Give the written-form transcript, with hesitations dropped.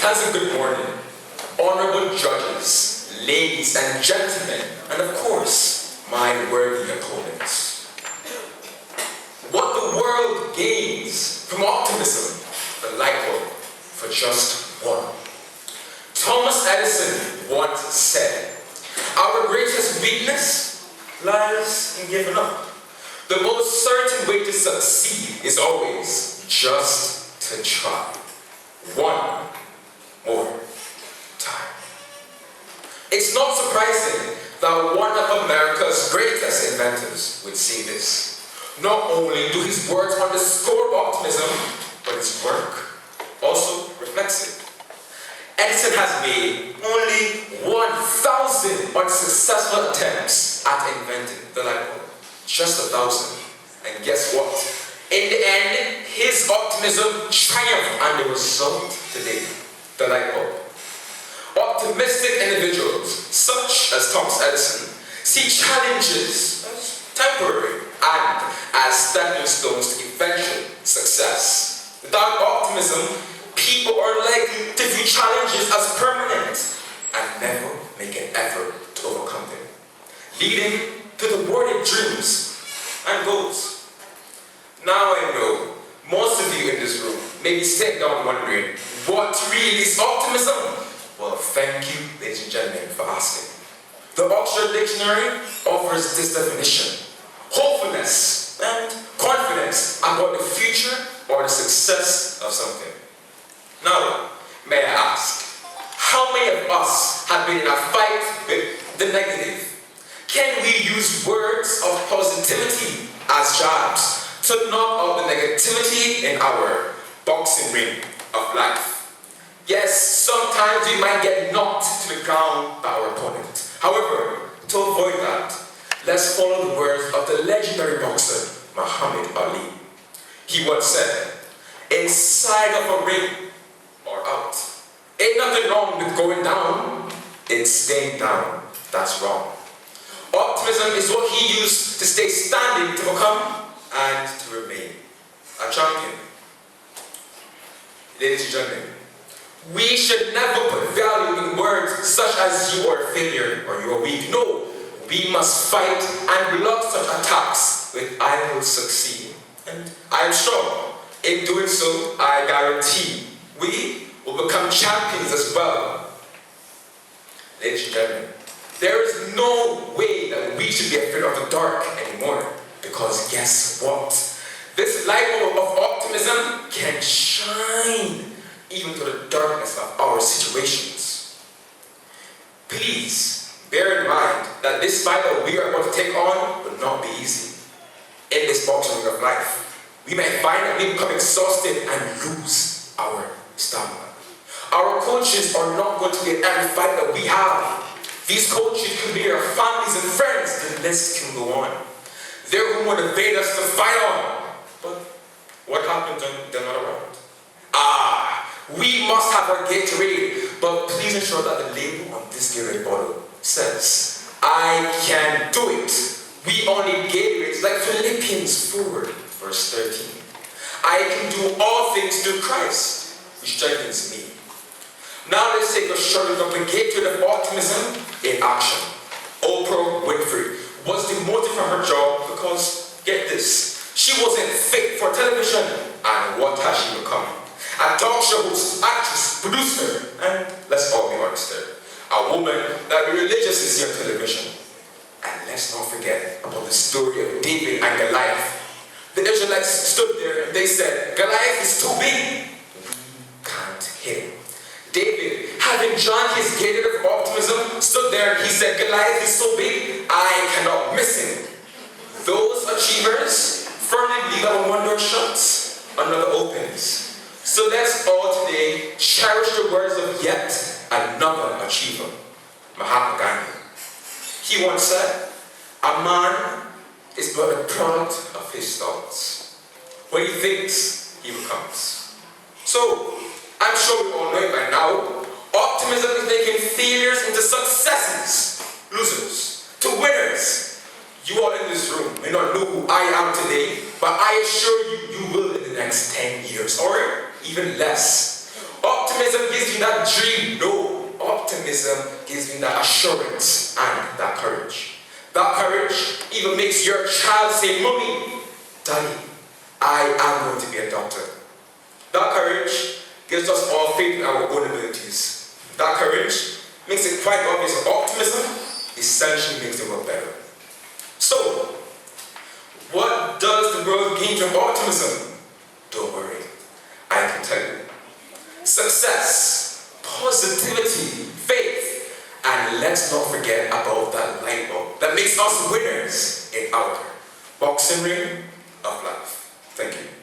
pleasant good morning, honorable judges, ladies and gentlemen, and of course, my worthy opponents. What the world gains from optimism, the light bulb for just one. Thomas Edison once said, "Our greatest weakness lies in giving up. The most certain way to succeed is always just to try. One more time." It's not surprising that one of America's greatest inventors would say this. Not only do his words underscore optimism, but his work also reflects it. Edison has made only 1,000 unsuccessful attempts at inventing the light bulb. Just 1,000. And guess what? In the end, his optimism triumphed, and the result today, the light bulb. Optimistic individuals, such as Thomas Edison, see challenges as temporary and as stepping stones to eventual success. Without optimism, people are likely to view challenges as permanent and never make an effort to overcome them, leading to thwarted dreams and goals. Now I know most of you in this room may be sitting down wondering, what really is optimism? Well, thank you, ladies and gentlemen, for asking. The Oxford Dictionary offers this definition: hopefulness and confidence about the future or the success of something. Now, may I ask, how many of us have been in a fight with the negative? Can we use words of positivity as jabs to knock out the negativity in our boxing ring of life? Yes, sometimes we might get knocked to the ground by our opponent. However, to avoid that, let's follow the words of the legendary boxer, Muhammad Ali. He once said, "Inside of a ring or out, ain't nothing wrong with going down, it's staying down that's wrong." Optimism is what he used to stay standing, to become and to remain a champion. Ladies and gentlemen, we should never put value in words such as "you are a failure" or "you are weak." No, we must fight and block such attacks with "I will succeed." And I am sure, in doing so, I guarantee we will become champions as well. Ladies and gentlemen, there is no way that we should be afraid of the dark anymore, because guess what? This light bulb of optimism can shine even through the darkness of our situations. Please bear in mind that this fight that we are about to take on will not be easy. In this boxing ring of life, we may find that we become exhausted and lose our stamina. Our coaches are not going to be every fight that we have. These coaches could be our families and friends. The list can go on. They're who motivate us to fight on. But what happens when they're not around? We must have our Gatorade, but please ensure that the label on this Gatorade bottle says, "I can do it." We all need Gatorades, like Philippians 4, verse 13. "I can do all things through Christ, who strengthens me." Now let's take a short look at the Gatorade of optimism in action. Oprah Winfrey was demoted from her job because, get this, she wasn't fit for television. And what has she become? A talk show host, actress, producer, and let's all be honest here, a woman that we religiously see on television. And let's not forget about the story of David and Goliath. The Israelites stood there and they said, "Goliath is too big. We can't hit him." David, having drawn his Gatorade of optimism, stood there and he said, "Goliath is so big, I cannot miss him." Those achievers firmly believe that when one door shuts, another opens. So let's all today cherish the words of yet another achiever, Mahatma Gandhi. He once said, "A man is but a product of his thoughts. What he thinks, he becomes." So, I'm sure we all know it by now. Optimism is making failures into successes, losers to winners. You all in this room may not know who I am today, but I assure you, you will in the next 10 years, or even less. Optimism gives you that dream? No. Optimism gives me that assurance and that courage. That courage even makes your child say, Mommy, Daddy, I am going to be a doctor. That courage gives us all faith in our own abilities. That courage makes it quite obvious that optimism essentially makes the world better. So, what does the world gain from optimism? Don't worry, I can tell you. Success, positivity, faith, and let's not forget about that light bulb that makes us winners in our boxing ring of life. Thank you.